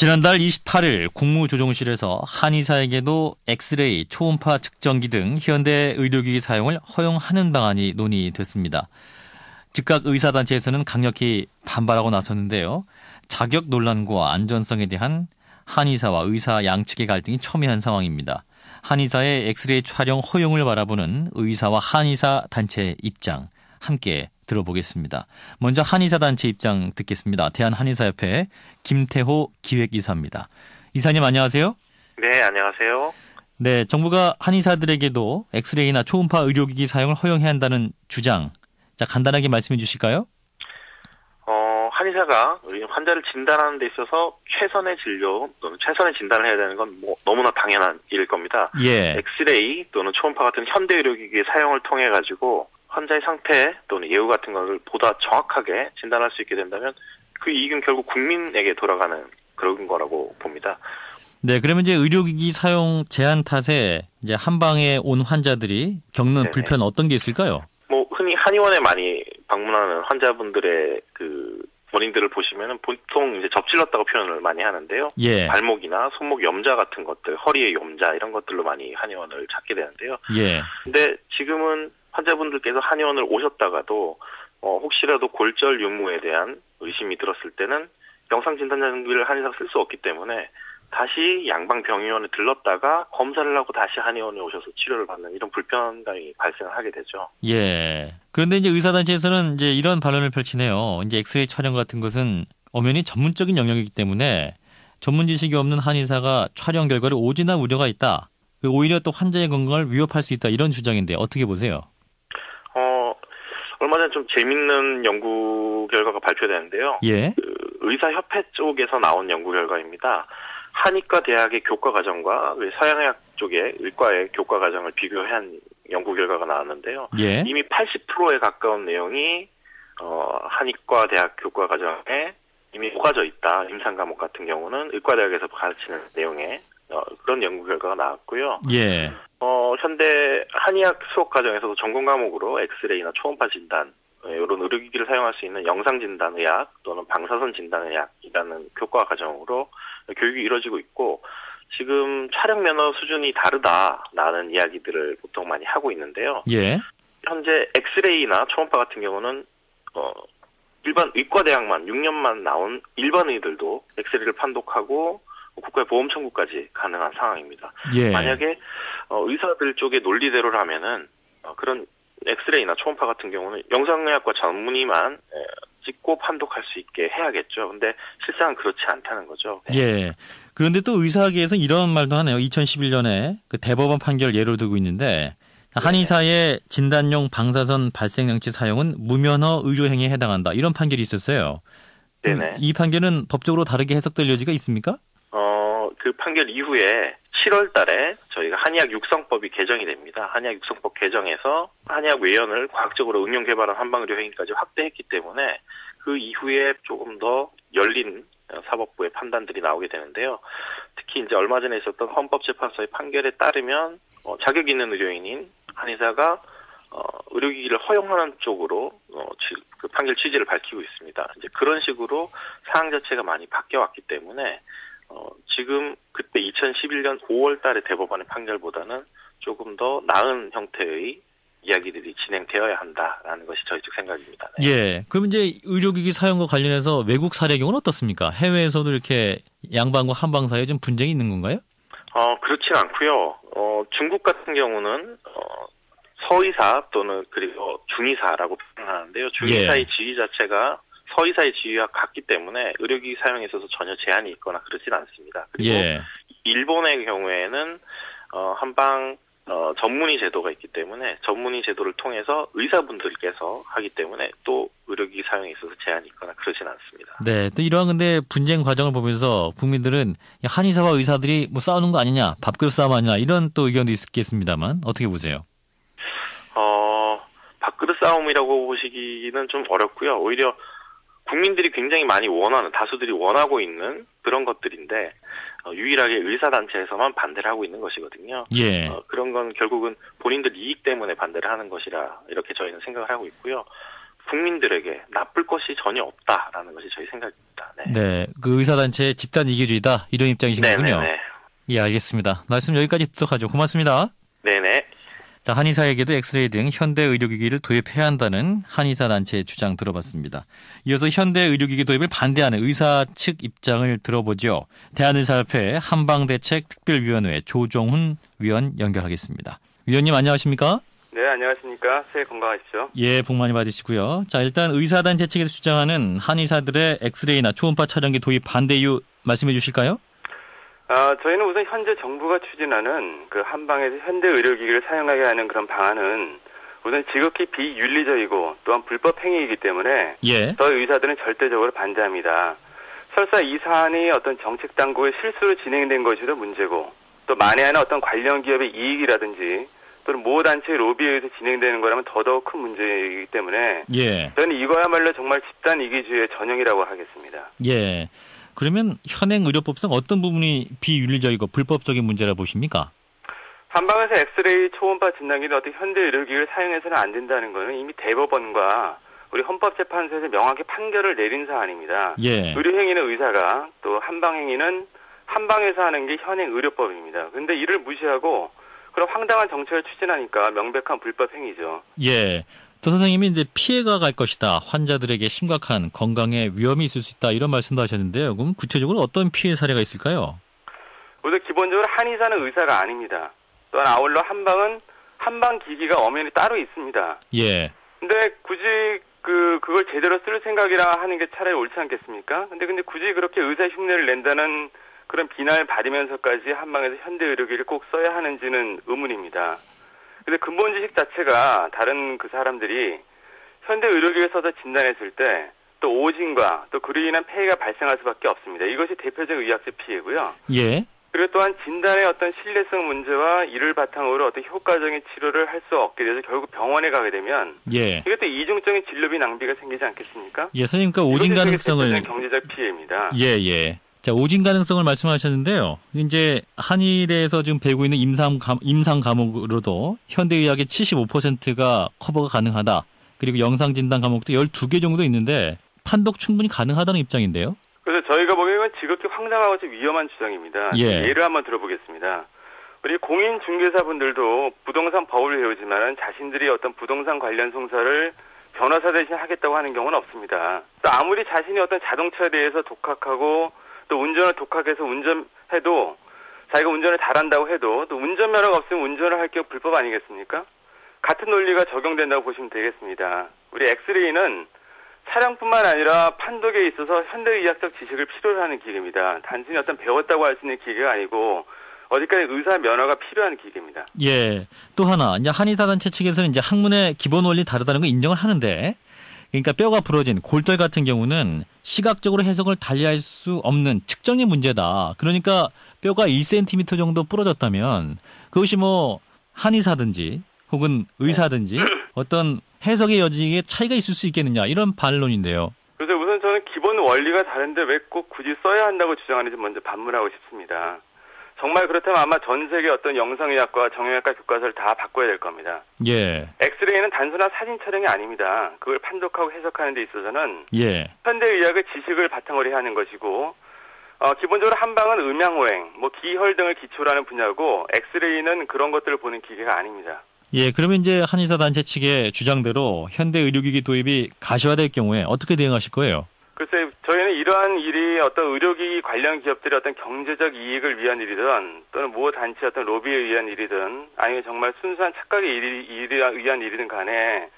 지난달 28일 국무조정실에서 한의사에게도 엑스레이, 초음파 측정기 등 현대 의료기기 사용을 허용하는 방안이 논의됐습니다. 즉각 의사단체에서는 강력히 반발하고 나섰는데요. 자격 논란과 안전성에 대한 한의사와 의사 양측의 갈등이 첨예한 상황입니다. 한의사의 엑스레이 촬영 허용을 바라보는 의사와 한의사 단체 입장 함께 들어보겠습니다. 먼저 한의사 단체 입장 듣겠습니다. 대한한의사협회 김태호 기획이사입니다. 이사님 안녕하세요. 네, 안녕하세요. 네, 정부가 한의사들에게도 엑스레이나 초음파 의료기기 사용을 허용해야 한다는 주장. 자, 간단하게 말씀해 주실까요? 한의사가 환자를 진단하는 데 있어서 최선의 진료 또는 최선의 진단을 해야 되는 건 너무나 당연한 일일 겁니다. 예. 엑스레이 또는 초음파 같은 현대 의료기기의 사용을 통해 가지고 환자의 상태 또는 예후 같은 것을 보다 정확하게 진단할 수 있게 된다면 그 이익은 결국 국민에게 돌아가는 그런 거라고 봅니다. 네, 그러면 이제 의료기기 사용 제한 탓에 이제 한방에 온 환자들이 겪는 네네. 불편 어떤 게 있을까요? 흔히 한의원에 많이 방문하는 환자분들의 그 원인들을 보시면은 보통 이제 접질렀다고 표현을 많이 하는데요. 예. 발목이나 손목 염자 같은 것들, 허리의 염자 이런 것들로 많이 한의원을 찾게 되는데요. 예. 근데 지금은 환자분들께서 한의원을 오셨다가도 혹시라도 골절 유무에 대한 의심이 들었을 때는 영상 진단 장비를 한의사가 쓸 수 없기 때문에 다시 양방병의원에 들렀다가 검사를 하고 다시 한의원에 오셔서 치료를 받는 이런 불편감이 발생을 하게 되죠. 예. 그런데 이제 의사단체에서는 이제 이런 반론을 펼치네요. 이제 엑스레이 촬영 같은 것은 엄연히 전문적인 영역이기 때문에 전문 지식이 없는 한의사가 촬영 결과를 오진할 우려가 있다. 오히려 또 환자의 건강을 위협할 수 있다. 이런 주장인데 어떻게 보세요? 얼마 전에 좀 재밌는 연구 결과가 발표되는데요. 예. 의사협회 쪽에서 나온 연구 결과입니다. 한의과 대학의 교과 과정과 서양의학 쪽의 의과의 교과 과정을 비교한 연구 결과가 나왔는데요. 예. 이미 80%에 가까운 내용이 한의과 대학 교과 과정에 이미 녹아져 있다. 임상 과목 같은 경우는 의과대학에서 가르치는 내용에 그런 연구 결과가 나왔고요. 예. 현대 한의학 수업 과정에서도 전공 과목으로 엑스레이나 초음파 진단 이런 의료기기를 사용할 수 있는 영상진단의학 또는 방사선 진단의학이라는 교과 과정으로 교육이 이루어지고 있고 지금 촬영 면허 수준이 다르다라는 이야기들을 보통 많이 하고 있는데요. 예. 현재 엑스레이나 초음파 같은 경우는 일반 의과대학만 6년만 나온 일반의들도 엑스레이를 판독하고 국가의 보험 청구까지 가능한 상황입니다. 예. 만약에 의사들 쪽의 논리대로라면은 그런 엑스레이나 초음파 같은 경우는 영상의학과 전문의만 찍고 판독할 수 있게 해야겠죠. 근데 실상은 그렇지 않다는 거죠. 네. 예. 그런데 또 의사계에서 이런 말도 하네요. 2011년에 그 대법원 판결 예로 들고 있는데 한의사의 진단용 방사선 발생장치 사용은 무면허 의료행위에 해당한다. 이런 판결이 있었어요. 네네. 이 판결은 법적으로 다르게 해석될 여지가 있습니까? 그 판결 이후에 7월 달에 저희가 한의학 육성법이 개정이 됩니다. 한의학 육성법 개정에서 한의학 외연을 과학적으로 응용 개발한 한방의료 행위까지 확대했기 때문에 그 이후에 조금 더 열린 사법부의 판단들이 나오게 되는데요. 특히 이제 얼마 전에 있었던 헌법재판소의 판결에 따르면 자격 있는 의료인인 한의사가 의료기기를 허용하는 쪽으로 그 판결 취지를 밝히고 있습니다. 이제 그런 식으로 사항 자체가 많이 바뀌어왔기 때문에 지금 그때 2011년 5월 달에 대법원의 판결보다는 조금 더 나은 형태의 이야기들이 진행되어야 한다라는 것이 저희 측 생각입니다. 네. 예. 그럼 이제 의료기기 사용과 관련해서 외국 사례 경우는 어떻습니까? 해외에서도 이렇게 양방과 한방 사이에 좀 분쟁이 있는 건가요? 그렇진 않고요. 중국 같은 경우는 서의사 또는 그리고 중의사라고 표현하는데요. 중의사의 지위 자체가 서의사의 지위와 같기 때문에 의료기기 사용에 있어서 전혀 제한이 있거나 그렇진 않습니다. 그리고 일본의 경우에는 한방 전문의 제도가 있기 때문에 전문의 제도를 통해서 의사분들께서 하기 때문에 또 의료기기 사용에 있어서 제한이 있거나 그렇진 않습니다. 네, 또 이러한 근데 분쟁 과정을 보면서 국민들은 한의사와 의사들이 뭐 싸우는 거 아니냐, 밥그릇 싸움 아니냐 이런 또 의견도 있겠습니다만 어떻게 보세요? 밥그릇 싸움이라고 보시기는 좀 어렵고요. 오히려 국민들이 굉장히 많이 원하는, 다수들이 원하고 있는 그런 것들인데 유일하게 의사단체에서만 반대를 하고 있는 것이거든요. 예. 그런 건 결국은 본인들 이익 때문에 반대를 하는 것이라 이렇게 저희는 생각을 하고 있고요. 국민들에게 나쁠 것이 전혀 없다라는 것이 저희 생각입니다. 네. 네, 그 의사단체의 집단 이기주의다 이런 입장이신 거군요. 네네네. 예, 알겠습니다. 말씀 여기까지 듣도록 하죠. 고맙습니다. 네네. 자, 한의사에게도 엑스레이 등 현대 의료기기를 도입해야 한다는 한의사 단체의 주장 들어봤습니다. 이어서 현대 의료기기 도입을 반대하는 의사 측 입장을 들어보죠. 대한의사협회 한방대책특별위원회 조종훈 위원 연결하겠습니다. 위원님 안녕하십니까? 네, 안녕하십니까. 새해 건강하십시오. 예, 복 많이 받으시고요. 자, 일단 의사단체 측에서 주장하는 한의사들의 엑스레이나 초음파 촬영기 도입 반대 이유 말씀해 주실까요? 저희는 우선 현재 정부가 추진하는 그 한방에서 현대 의료기기를 사용하게 하는 그런 방안은 우선 지극히 비윤리적이고 또한 불법 행위이기 때문에 예. 저희 의사들은 절대적으로 반대합니다. 설사 이 사안이 어떤 정책 당국의 실수로 진행된 것이도 문제고 또 만에 하나 어떤 관련 기업의 이익이라든지 또는 모 단체의 로비에 의해서 진행되는 거라면 더더욱 큰 문제이기 때문에 예. 저는 이거야말로 정말 집단 이기주의의 전형이라고 하겠습니다. 예. 그러면 현행 의료법상 어떤 부분이 비윤리적이고 불법적인 문제라 보십니까? 한방에서 엑스레이 초음파 진단기는 어떤 현대 의료기기를 사용해서는 안 된다는 것은 이미 대법원과 우리 헌법재판소에서 명확히 판결을 내린 사안입니다. 예. 의료행위는 의사가 또 한방행위는 한방에서 하는 게 현행 의료법입니다. 그런데 이를 무시하고 그런 황당한 정책을 추진하니까 명백한 불법 행위죠. 예. 도 선생님이 이제 피해가 갈 것이다. 환자들에게 심각한 건강에 위험이 있을 수 있다. 이런 말씀도 하셨는데요. 그럼 구체적으로 어떤 피해 사례가 있을까요? 우선 기본적으로 한의사는 의사가 아닙니다. 또한 아울러 한방은 한방 기기가 엄연히 따로 있습니다. 예. 근데 굳이 그걸 제대로 쓸 생각이라 하는 게 차라리 옳지 않겠습니까? 근데 굳이 그렇게 의사 흉내를 낸다는 그런 비난을 받으면서까지 한방에서 현대 의료기를 꼭 써야 하는지는 의문입니다. 근데 근본 지식 자체가 다른 그 사람들이 현대 의료기를 써서 진단했을 때 또 오진과 또 그로 인한 폐해가 발생할 수밖에 없습니다. 이것이 대표적 의학적 피해고요. 예. 그리고 또한 진단의 어떤 신뢰성 문제와 이를 바탕으로 어떤 효과적인 치료를 할 수 없게 돼서 결국 병원에 가게 되면 예. 이것도 이중적인 진료비 낭비가 생기지 않겠습니까? 예, 선생님, 그러니까 오진 가능성을 경제적 피해입니다. 예, 예. 자, 오진 가능성을 말씀하셨는데요. 이제 한의대에서 지금 배우고 있는 임상 과목으로도 현대의학의 75%가 커버가 가능하다. 그리고 영상 진단 과목도 12개 정도 있는데 판독 충분히 가능하다는 입장인데요. 그래서 저희가 보기에는 지극히 황당하고 위험한 주장입니다. 예. 예를 한번 들어보겠습니다. 우리 공인 중개사분들도 부동산 법을 배우지만 자신들이 어떤 부동산 관련 송사를 변호사 대신 하겠다고 하는 경우는 없습니다. 또 아무리 자신이 어떤 자동차에 대해서 독학하고 또 운전을 독학해서 운전해도 자기가 운전을 잘한다고 해도 또 운전면허가 없으면 운전을 할 경우 불법 아니겠습니까? 같은 논리가 적용된다고 보시면 되겠습니다. 우리 엑스레이는 촬영뿐만 아니라 판독에 있어서 현대의학적 지식을 필요로 하는 기계입니다. 단순히 어떤 배웠다고 할 수 있는 기계가 아니고 어디까지 의사 면허가 필요한 기계입니다. 예. 또 하나, 이제 한의사단체 측에서는 이제 학문의 기본 원리 다르다는 걸 인정을 하는데, 그러니까 뼈가 부러진 골절 같은 경우는 시각적으로 해석을 달리할 수 없는 측정의 문제다. 그러니까 뼈가 1cm 정도 부러졌다면 그것이 뭐 한의사든지 혹은 의사든지 어떤 해석의 여지에 차이가 있을 수 있겠느냐 이런 반론인데요. 그래서 우선 저는 기본 원리가 다른데 왜 꼭 굳이 써야 한다고 주장하는지 먼저 반문하고 싶습니다. 정말 그렇다면 아마 전 세계 어떤 영상의학과 정형외과 교과서를 다 바꿔야 될 겁니다. 예. 엑스레이는 단순한 사진 촬영이 아닙니다. 그걸 판독하고 해석하는 데 있어서는 예. 현대의학의 지식을 바탕으로 해야 하는 것이고 기본적으로 한방은 음양호행, 기혈 등을 기초로 하는 분야고 엑스레이는 그런 것들을 보는 기계가 아닙니다. 예, 그러면 이제 한의사 단체 측의 주장대로 현대 의료기기 도입이 가시화될 경우에 어떻게 대응하실 거예요? 글쎄, 저희는 이러한 일이 어떤 의료기기 관련 기업들의 어떤 경제적 이익을 위한 일이든 또는 모 단체 어떤 로비에 의한 일이든 아니면 정말 순수한 착각에 의한 일이든 간에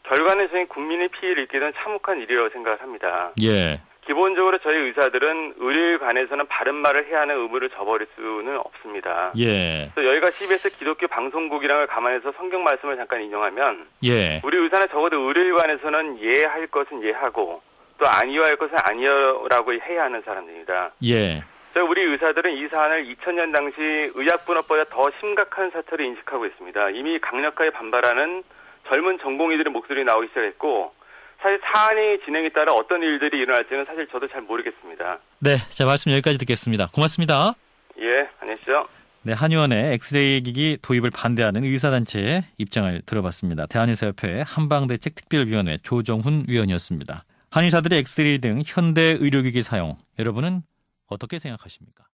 결과는 저희 국민의 피해를 입게 된 참혹한 일이라고 생각을 합니다. 예. 기본적으로 저희 의사들은 의료에 관해서는 바른 말을 해야 하는 의무를 저버릴 수는 없습니다. 예. 그래서 여기가 CBS 기독교 방송국이라는 걸 감안해서 성경 말씀을 잠깐 인용하면 예. 우리 의사는 적어도 의료에 관해서는 예할 것은 예하고 또 아니어야 할 것은 아니어라고 해야 하는 사람들입니다. 예. 우리 의사들은 이 사안을 2000년 당시 의학분업보다 더 심각한 사태로 인식하고 있습니다. 이미 강력하게 반발하는 젊은 전공의들의 목소리 나오기 시작했고 사실 사안의 진행에 따라 어떤 일들이 일어날지는 사실 저도 잘 모르겠습니다. 네, 자 말씀 여기까지 듣겠습니다. 고맙습니다. 예, 안녕히 계십시오. 네, 한의원의 엑스레이 기기 도입을 반대하는 의사단체의 입장을 들어봤습니다. 대한의사협회 한방대책 특별위원회 조정훈 위원이었습니다. 한의사들의 엑스레이 등 현대 의료기기 사용, 여러분은 어떻게 생각하십니까?